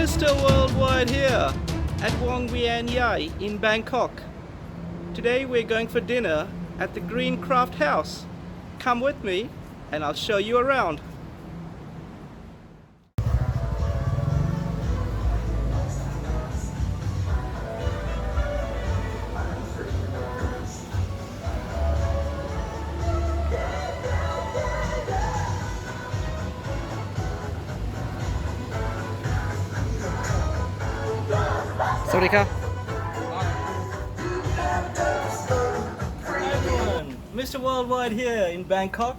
Mr. Worldwide here at Wong Vian Yai in Bangkok. Today we're going for dinner at the Green Craft House. Come with me and I'll show you around. Sawadee Hi everyone, Mr. Worldwide here in Bangkok.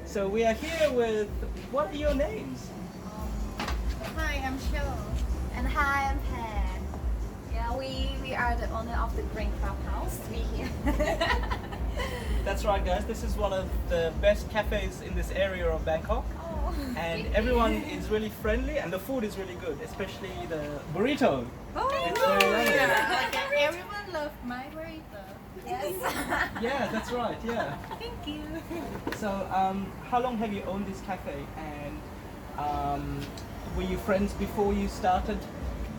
So we are here with, what are your names? Hi, I'm Cheryl. And hi, I'm Pan. Yeah, we are the owner of the Green Craft House. We here. That's right guys, this is one of the best cafes in this area of Bangkok. Oh, And everyone is really friendly and the food is really good, especially the burrito. It's very lovely. Yeah, everyone loves my burrito. yes. Yeah, that's right, yeah. Thank you. So, how long have you owned this cafe and were you friends before you started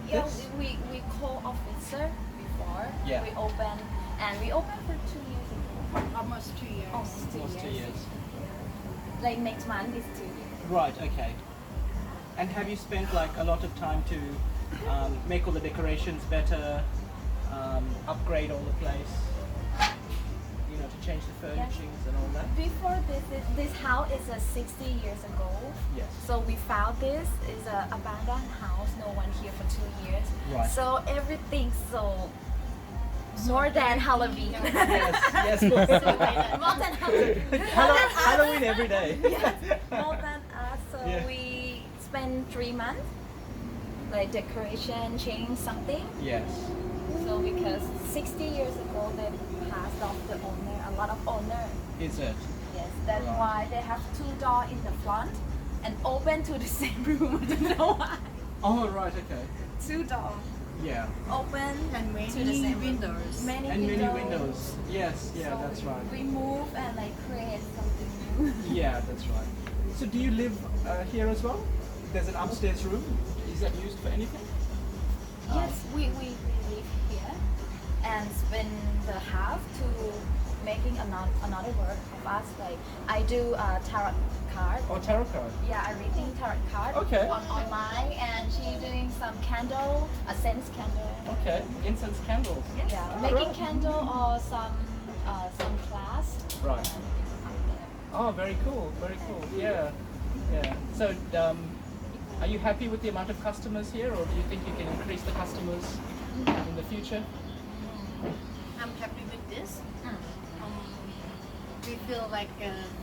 Yeah, this? we co-officer before. Yeah. We opened for 2 years ago. Almost 2 years. Almost 2 Almost 2 years. Like next month is 2 years. Right, okay. And have you spent like a lot of time to make all the decorations better, upgrade all the place, you know, to change the furnishings and all that? Before this house is 60 years ago. Yes. So we found this is a abandoned house, no one here for 2 years. Right. So everything so more than Halloween. Yes, yes. More than Halloween. Halloween every day. More than us. So Yeah. we spend 3 months like decoration, change something. Yes. So because 60 years ago they passed off the owner, a lot of owner. Is it? Yes, that's Right. why they have 2 doors in the front and open to the same room. I don't know why. Oh, right, okay. 2 doors Yeah. open And to the many same windows. Many And windows. many windows. Yes, yeah, So that's right. We move and like create something new. Yeah, that's right. So do you live here as well? There's an upstairs room. Is that used for anything? Yes, we live here and spend the half to making another work of us. Like I do tarot card. Oh, tarot card. Yeah, I reading tarot card Okay. online, and she doing some candle, a sense candle. Okay. Incense candles. Yeah, making candle or some class. Right. Oh, very cool. Very cool. Yeah. Yeah. So, are you happy with the amount of customers here, or do you think you can increase the customers in the future? I'm happy with this. Mm. We feel like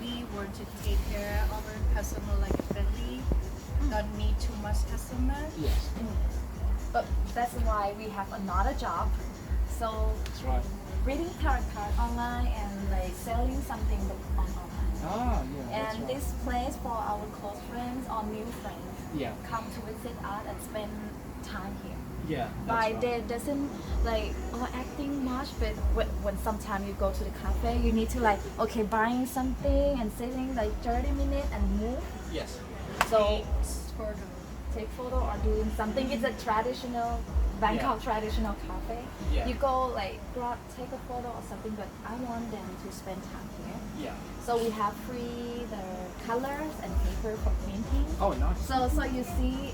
we want to take care of our customer like friendly. Don't need too much customer. Yes. But that's why we have another job. So That's right. reading tarot card online and like selling something on online. Ah, yeah. That's And right. this place for our close friends or new friends Yeah. come to visit us and spend time here. Yeah. By That's right. they doesn't like acting much, but when sometimes you go to the cafe, you need to like okay buying something and sitting like 30 minutes and move. Yes. So For the take photo or doing something. It's a traditional Bangkok traditional cafe. Yeah. You go like grab take a photo or something, but I want them to spend time here. Yeah. So we have free the colors and paper for painting. Oh, nice. So you see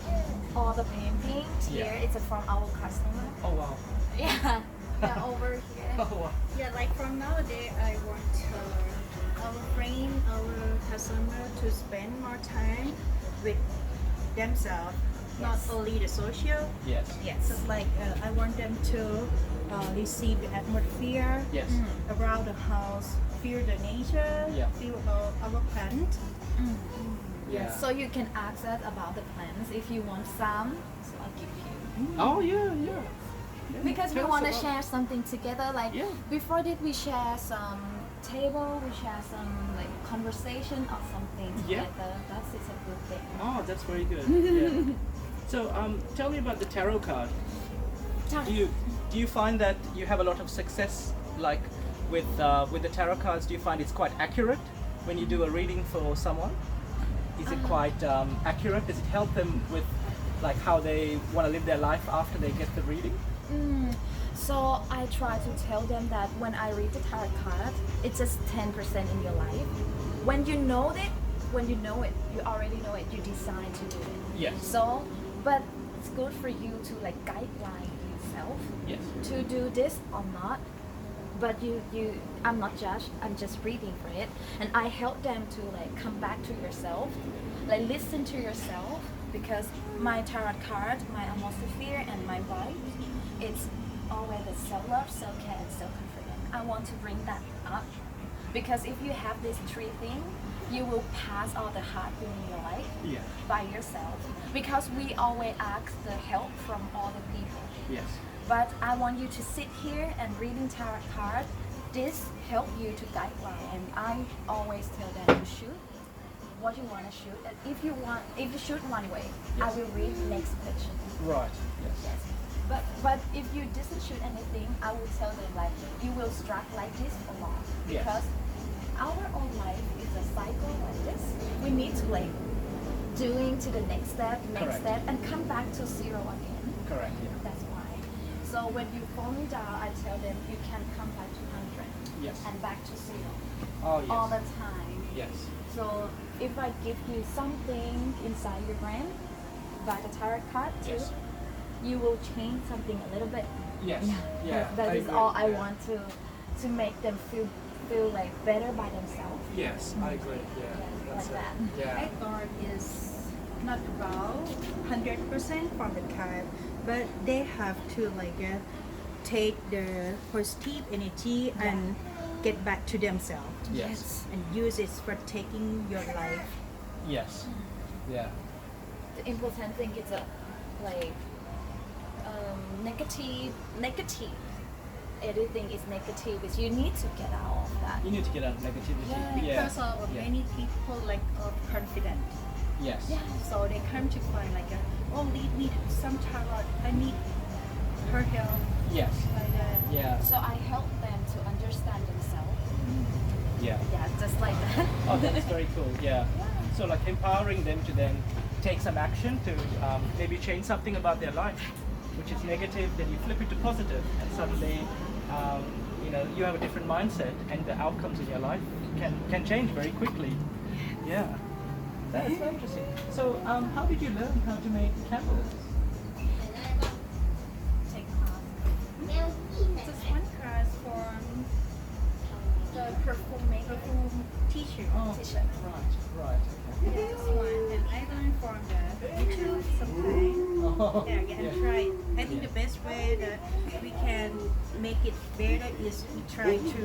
all the paintings Yeah. here. It's from our customer. Oh, wow. Yeah, yeah, over here. Oh, wow. yeah, like from nowadays, I want our friend, our customer to spend more time with themselves, not Yes. only the social. Yes. Yes, so like I want them to receive the atmosphere Yes. around the house, feel the nature, Yeah. feel our plant. Yeah. So you can ask us about the plants if you want some. So I'll give you. Oh, yeah, yeah. Because we Tell us want to about- share something together. Like Yeah. before that, we share some table, we share some like conversation or something Yeah. together. That's it's a good thing. Oh, that's very good. Yeah. So, tell me about the tarot card. Do you find that you have a lot of success, like with the tarot cards? Do you find it's quite accurate when you do a reading for someone? Is it quite accurate? Does it help them with like how they want to live their life after they get the reading? So I try to tell them that when I read the tarot card, it's just 10% in your life. When you know it, you already know it, you decide to do it. Yes. So, but it's good for you to like guideline yourself Yes. to do this or not. But I'm not judged. I'm just reading for it, and I help them to like come back to yourself, like listen to yourself, because my tarot card, my atmosphere, and my vibe, it's always the self-love, self-care, and self-confidence. I want to bring that up, because if you have these three things, you will pass all the hard things in your life Yeah. by yourself. Because we always ask the help from all the people. Yes. But I want you to sit here and reading tarot card. This help you to guideline, and I always tell them to shoot what you want to shoot. And if you shoot one way, I will read next question. Right. Yes. Yes. But if you didn't shoot anything, I will tell them like you will strike like this or not, Yes. because our own life is a cycle like this. We need to like doing to the next step, Correct. and come back to zero again. Correct. Yeah. That's why. So when you fall me down, I tell them you can come back to 100 Yes. and back to zero Oh yes. all the time. Yes. So if I give you something inside your brain by the tarot card too, Yes. you will change something a little bit. Yes. Yeah. That I is agree. all I Yeah. want to make them feel like better by themselves. Yes, I agree. Yeah. That's Like that. Yeah. My card is not about 100% from the card, but they have to like take the positive energy and get back to themselves Yes. and use it for taking your life. Yes. Yeah. The important thing is like negative. Everything is negative. Is you need to get out of that. You need to get out of negativity. Yeah. Because of Yeah. many people like of confident, Yes. Yeah. so they come to find like oh, need some tarot. I need her help Yes. like that. Yeah. So I help them to understand themselves. Yeah. Yeah, just like that. Oh, that's very cool. Yeah. So like empowering them to then take some action to maybe change something about their life, which is negative. Then you flip it to positive, and suddenly, you have a different mindset, and the outcomes in your life can change very quickly. Yeah. That's so interesting. So, how did you learn how to make candles? Take class. Just one class from the perfume teacher. Oh, Teacher. right. Okay. Just one, and I learned from the YouTube sometimes. Oh, Yeah, and try. I think Yeah. the best way that we can make it better is we try to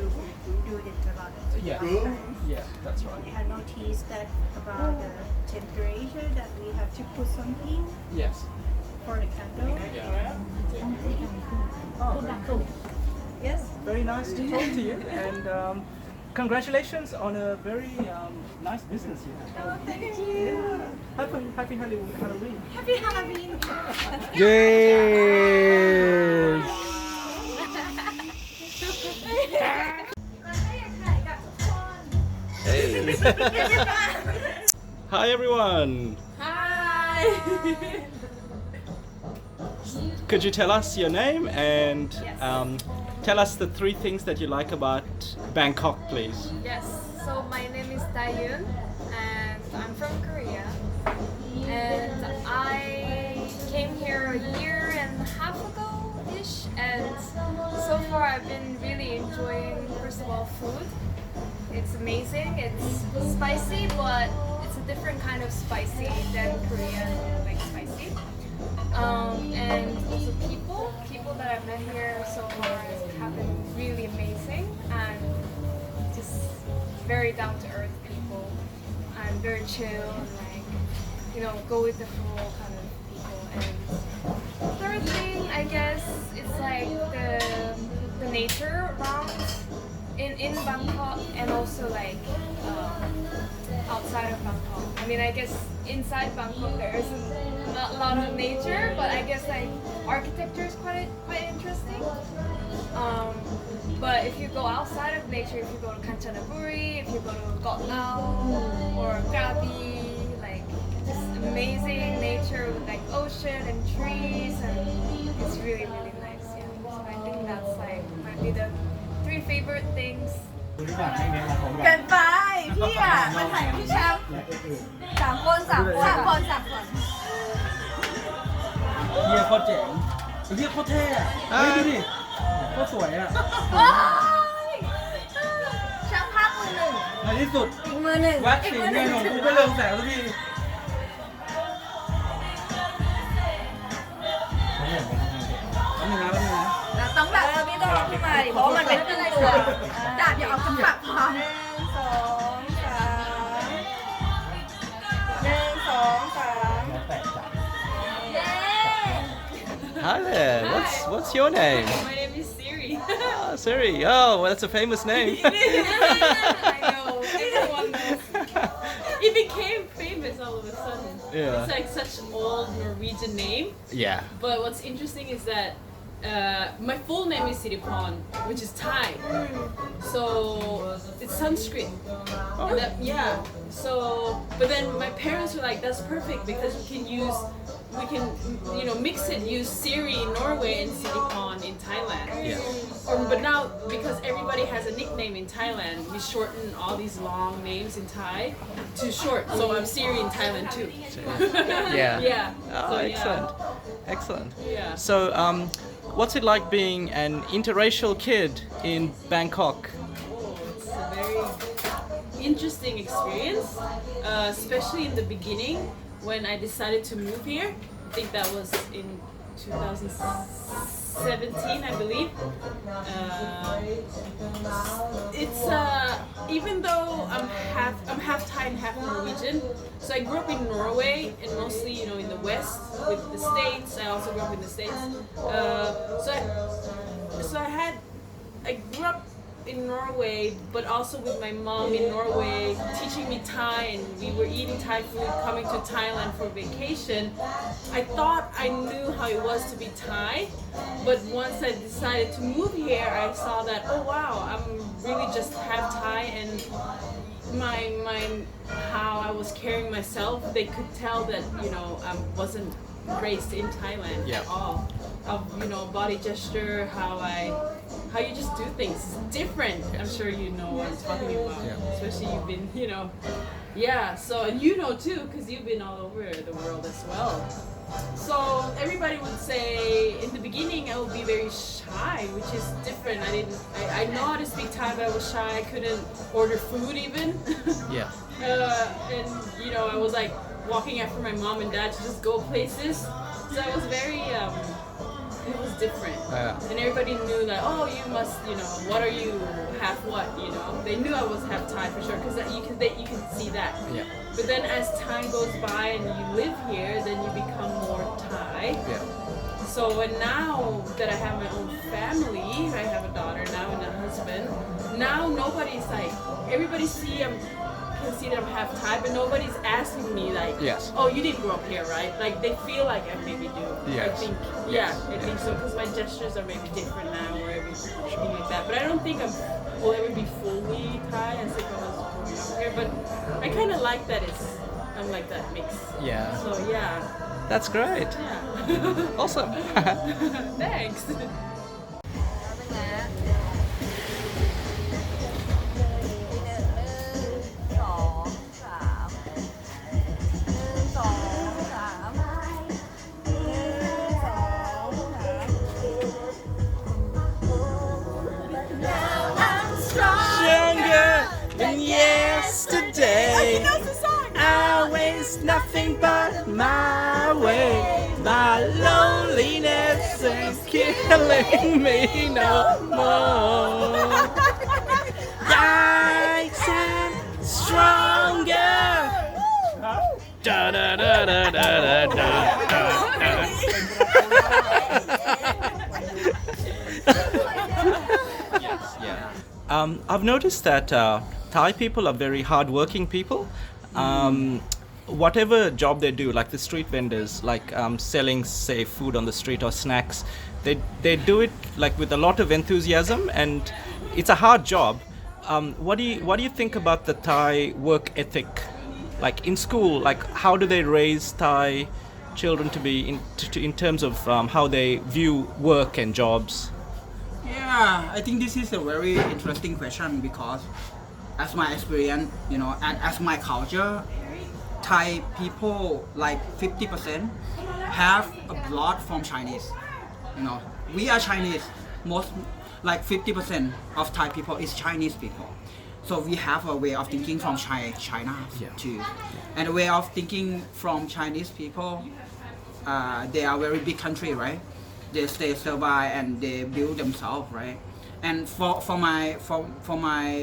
do it a lot. Yeah. Time. Yeah, that's right. I noticed that about the temperature that we have to put something Yes. for the candle. Yeah. Oh, very cool. Yes. Very nice to talk to you, and congratulations on a very nice business you have. Oh, thank you. Happy Halloween. Happy Halloween. Yay! Hey. Hi everyone. Hi. Could you tell us your name and tell us the three things that you like about Bangkok, please? Yes, so my name is Taeyun and I'm from Korea. And I came here a year and a half ago-ish, and so far I've been really enjoying, first of all, food. It's amazing, it's spicy, but it's a different kind of spicy than Korean like spicy. And also people that I've met here so far have been really amazing and just very down to earth people and very chill and like, go with the flow kind of people. And third thing, I guess, it's like the nature around in Bangkok and also like outside of Bangkok. I mean, I guess inside Bangkok there isn't a lot of nature, but I guess like architecture is quite interesting. But if you go outside of nature, if you go to Kanchanaburi, if you go to Koh Tao or Krabi, like just amazing nature with like ocean and trees, and it's really really nice. Yeah, so I think that's like might be the 3 favorite things. เกินไปพี่อ่ะมาถ่ายพี่แชมป์สามคน เฮียโคตรเจ๋งไอ้เฮียโคตรเท่อะเฮ้ยดูดิโคตรสวยอะ แชมป์ภาคมือหนึ่ง ในที่สุด อีกมือหนึ่ง วัดสีเงินของกูไม่เรืองแสงสักทีแป๊บนึงนะ เราต้องแบบพี่ต้องเอาขึ้นมาดิเพราะว่ามันเป็นครึ่งตัวดาบอย่าเอาขึ้นปากพอ1 2 3 เย้ Hi there. What's your name? My name is Siri. Ah, Siri. Oh, well, that's a famous name. I know, everyone knows. It became famous all of a sudden. Yeah. It's like such an old Norwegian name. Yeah. But what's interesting is that my full name is Siriporn, which is Thai. So it's Sanskrit. Oh. And yeah. So, but then my parents were like, "That's perfect because we can, mix it. Use Siri in Norway and Siriporn in Thailand." Yeah. But now, because everybody has a nickname in Thailand, we shorten all these long names in Thai to short. So I'm Siri in Thailand too. Yeah. Yeah. Oh, So, excellent. Excellent. Yeah. So, what's it like being an interracial kid in Bangkok? It's a very interesting experience, especially in the beginning when I decided to move here. I think that was in 2017, I believe. It's even though I'm half Thai and half Norwegian, so I grew up in Norway and mostly in the West with the States. I also grew up in the States. I grew up in Norway, but also with my mom in Norway, teaching me Thai, and we were eating Thai food, coming to Thailand for vacation. I thought I knew how it was to be Thai, but once I decided to move here, I saw that, oh wow, I'm really just half Thai, and my how I was carrying myself, they could tell that I wasn't raised in Thailand Yeah. at all. Of body gesture, how you just do things is different. I'm sure you know what I'm talking about. Yeah. Especially you've been, So and too, because you've been all over the world as well. So everybody would say in the beginning I would be very shy, which is different. I know how to speak Thai, but I was shy. I couldn't order food even. Yeah. And I was like walking after my mom and dad to just go places. So I was very it was different. Yeah. And everybody knew that, oh, you must, what are you, half what, They knew I was half Thai for sure, because you can see that. Yeah. But then as time goes by and you live here, then you become more Thai. Yeah. So and now that I have my own family, I have a daughter now and a husband, now nobody's like, everybody can see that I'm half Thai, but nobody's asking me like, Yes. oh, you didn't grow up here, right? Like they feel like I maybe do. Yes. I think, I think so, because my gestures are maybe different now or everything like that. But I don't think will ever be fully Thai as if I was growing up here. But I kind of like that I'm like that mix. Yeah. So yeah, That's great. yeah. Awesome. Thanks. Than yesterday. Always nothing but my way. My loneliness is killing me no more. Nights and stronger. Da da da da da da da. I've noticed that Thai people are very hardworking people. Whatever job they do, like the street vendors, like selling, say, food on the street or snacks, they do it like with a lot of enthusiasm, and it's a hard job. What do you think about the Thai work ethic? like in school, like how do they raise Thai children to be in terms of how they view work and jobs? Yeah, I think this is a very interesting question because as my experience, you know, and as my culture, Thai people like 50% have a blood from Chinese. You know, we are Chinese. Most like 50% of Thai people is Chinese people. So we have a way of thinking from China too, and a way of thinking from Chinese people. They are very big country, right? They stay survive and they build themselves, right? And for my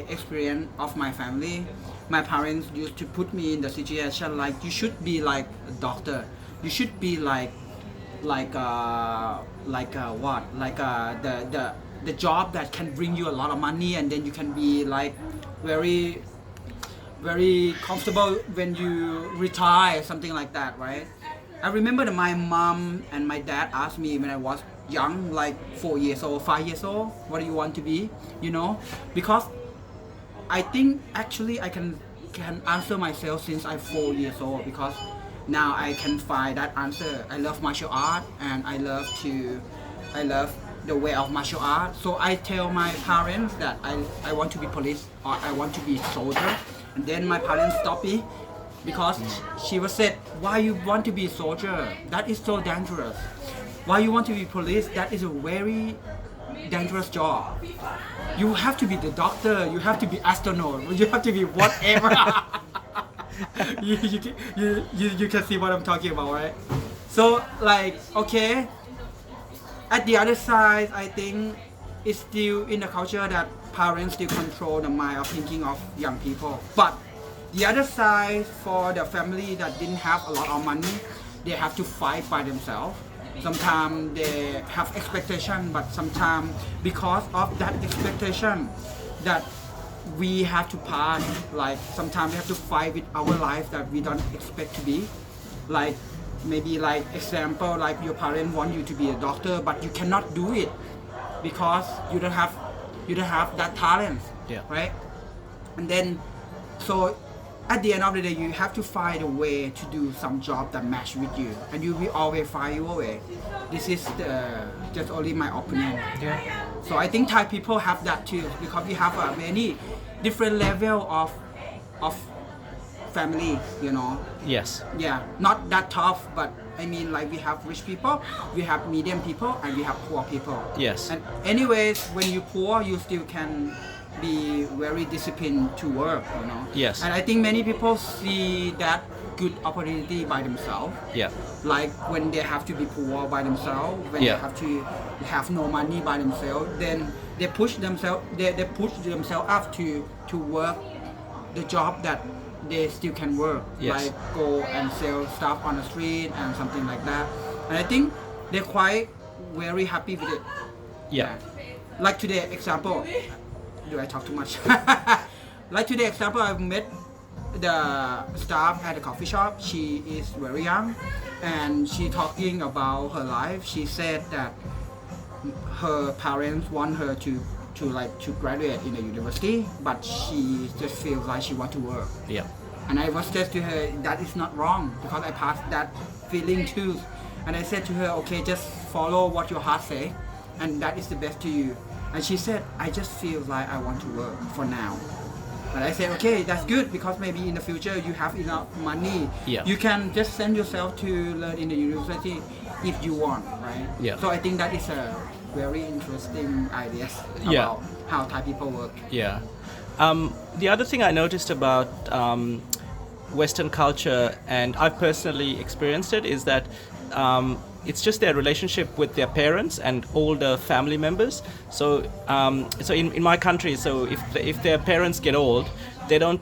experience of my family, my parents used to put me in the situation like you should be like a doctor, you should be like the job that can bring you a lot of money, and then you can be like very comfortable when you retire, something like that, right? I remember that my mom and my dad asked me when I was young, like 4 years old, 5 years old, what do you want to be, you know? Because I think actually I can answer myself since I'm 4 years old, because now I can find that answer. I love martial art and I love the way of martial art. So I tell my parents that I want to be police or I want to be soldier, and then my parents stop me because she was said, why you want to be a soldier? That is so dangerous. Why you want to be police? That is a very dangerous job. You have to be the doctor, you have to be astronaut, you have to be whatever. you can see what I'm talking about, right? So like, okay, at the other side, I think it's still in the culture that parents still control the mind of thinking of young people. But the other side, for the family that didn't have a lot of money, they have to fight by themselves. Sometimes they have expectation, but sometimes because of that expectation that we have to pass, like sometimes we have to fight with our life that we don't expect to be. Like maybe like example, like your parents want you to be a doctor, but you cannot do it because you don't have that talent, right? And then so at the end of the day, you have to find a way to do some job that match with you, and you will always find your way. This is just only my opinion. Yeah. So I think Thai people have that too, because we have a many different level of family, you know. Yes. Yeah, not that tough, but I mean like we have rich people, we have medium people, and we have poor people. Yes. And anyways, when you poor, you still can be very disciplined to work, you know. Yes. And I think many people see that good opportunity by themselves. Yeah. Like when they have to be poor by themselves, when they have to have no money by themselves, then they push themselves. They push themselves up to work the job that they still can work. Yes. Like go and sell stuff on the street and something like that. And I think they're quite very happy with it. Yeah. Like today, example. Do I talk too much? Like today, example, I've met the staff at the coffee shop. She is very young, and she talking about her life. She said that her parents want her to graduate in the university, but she just feels like she want to work. Yeah. And I was said to her that is not wrong, because I passed that feeling too. And I said to her, okay, just follow what your heart say, and that is the best to you. And she said, I just feel like I want to work for now. But I said, okay, that's good, because maybe in the future you have enough money. Yeah. You can just send yourself to learn in the university if you want, right? Yeah. So I think that is a very interesting idea Yeah. about how Thai people work. Yeah. The other thing I noticed about Western culture, and I've personally experienced it, is that it's just their relationship with their parents and older family members. So, in my country, so if their parents get old, they don't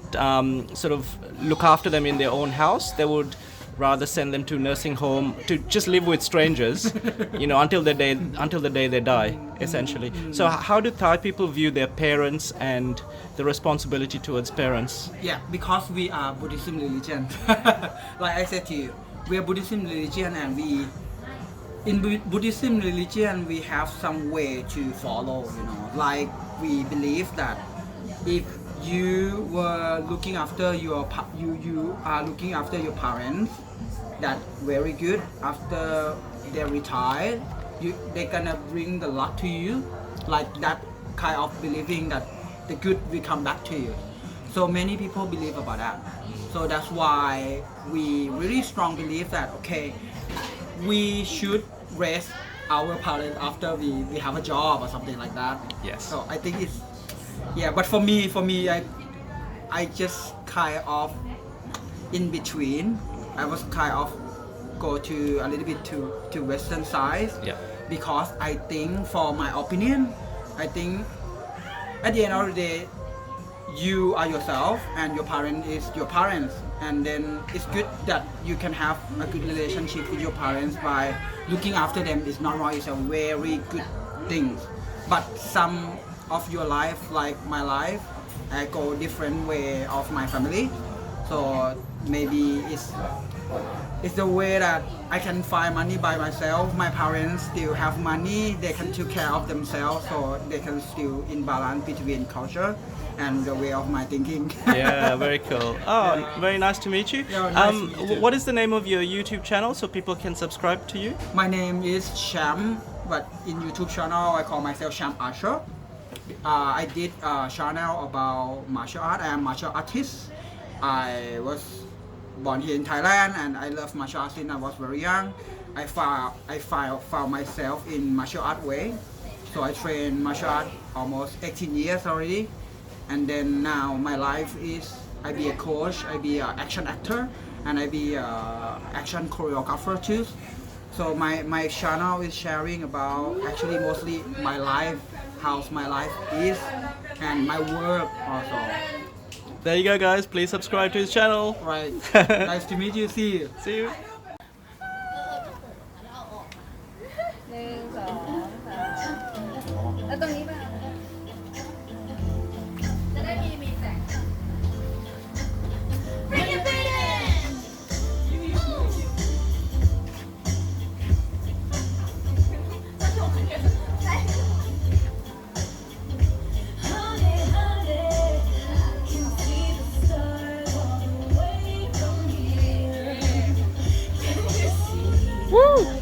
sort of look after them in their own house. They would rather send them to nursing home to just live with strangers, you know, until the day they die, essentially. So, how do Thai people view their parents and the responsibility towards parents? Yeah, because we are Buddhism religion. Like I said to you, we are Buddhism religion, and in Buddhism religion we have some way to follow, you know. Like we believe that if you were looking after you are looking after your parents, that very good. After they retire, they gonna bring the luck to you, like that kind of believing that the good will come back to you. So many people believe about that. So that's why we really strong believe that okay, we should raise our parents after we have a job or something like that. Yes. So I think it's but for me I just kind of in between. I was kind of go to a little bit to western side. Yeah. Because I think, for my opinion, I think at the end of the day, you are yourself and your parent is your parents, and then it's good that you can have a good relationship with your parents by looking after them. It's not wrong, it's a very good thing. But some of your life, like my life, I go different way of my family. So maybe it's the way that I can find money by myself. My parents still have money, they can take care of themselves, so they can still in balance between culture and the way of my thinking. Yeah, very cool. Oh, very nice to meet you. Yeah, nice to meet you too. What is the name of your YouTube channel so people can subscribe to you? My name is Sham, but in YouTube channel I call myself Sham Archer. I did a channel about martial art. I am martial artist. I was born here in Thailand and I love martial arts since I was very young. I found myself in martial art way. So I train martial art almost 18 years already. And then now my life is I be a coach, I be an action actor, and I be a action choreographer too. So my channel is sharing about actually mostly my life, how my life is, and my work also. There you go, guys. Please subscribe to his channel. Right. Nice to meet you. See you. See you. หนึ่งสองสามแล้วตรงนี้ป่ะจะได้มีแสง Bring it in Woo!